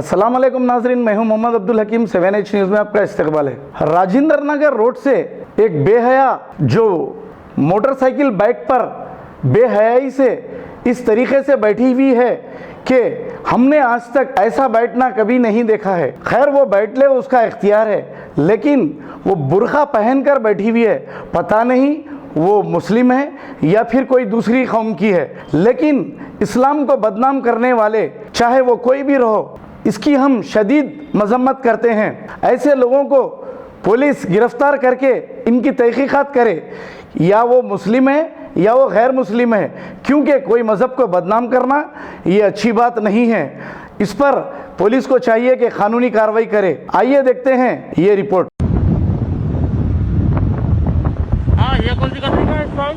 अस्सलाम वालेकुम नाजरीन, मैं हूं मोहम्मद अब्दुल हकीम। 7H न्यूज़ में आपका इस्तकबाल है। राजेंद्र नगर रोड से एक बेहया जो मोटरसाइकिल बाइक पर बेहयाई से इस तरीके से बैठी हुई है कि हमने आज तक ऐसा बैठना कभी नहीं देखा है। खैर वो बैठ ले, उसका इख्तियार है, लेकिन वो बुर्का पहनकर बैठी हुई है। पता नहीं वो मुस्लिम है या फिर कोई दूसरी कौम की है, लेकिन इस्लाम को बदनाम करने वाले चाहे वो कोई भी रहो, इसकी हम शदीद मजम्मत करते हैं। ऐसे लोगों को पुलिस गिरफ्तार करके इनकी तहकीकात करे, या वो मुस्लिम है या वो गैर मुस्लिम है, क्योंकि कोई मज़हब को बदनाम करना ये अच्छी बात नहीं है। इस पर पुलिस को चाहिए कि कानूनी कार्रवाई करे। आइए देखते हैं ये रिपोर्ट। हाँ, ये कौन सी कंट्री का है stall?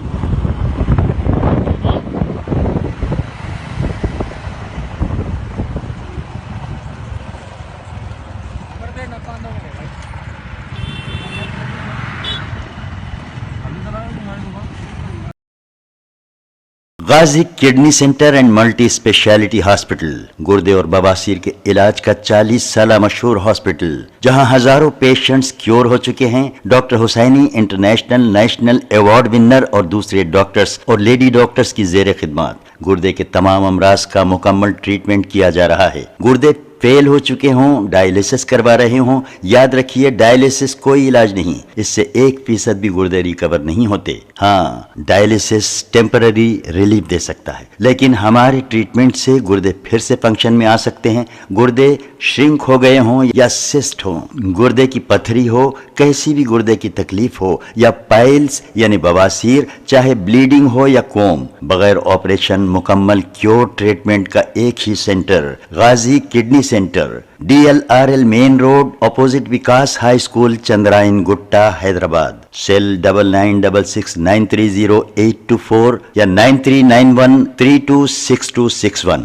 Ghazi kidney centre and multi speciality hospital गुर्दे और बवासीर के इलाज का 40 साल मशहूर हॉस्पिटल, जहां हजारों पेशेंट्स क्योर हो चुके हैं। Doctor Hussaini international national award winner और दूसरे डॉक्टर्स और लेडी डॉक्टर्स की जेर खिदमत गुर्दे के तमाम अमराज का मुकम्मल ट्रीटमेंट किया जा रहा है। गुर्दे फेल हो चुके हों, डायलिसिस करवा रहे हों, याद रखिए डायलिसिस कोई इलाज नहीं, इससे 1% भी गुर्दे रिकवर नहीं होते। हाँ, डायलिसिस टेम्पररी रिलीफ दे सकता है, लेकिन हमारे ट्रीटमेंट से गुर्दे फिर से फंक्शन में आ सकते हैं। गुर्दे श्रिंक हो गए हों या सिस्ट हो, गुर्दे की पथरी हो, कैसी भी गुर्दे की तकलीफ हो, या पाइल्स यानी बवासीर, चाहे ब्लीडिंग हो या कोम, बगैर ऑपरेशन मुकम्मल क्योर ट्रीटमेंट का एक ही centre, Ghazi kidney centre, DLRL main road, opposite Vikas high school, Chandrayangutta, Hyderabad. Cell 9966930824 या 9391326261।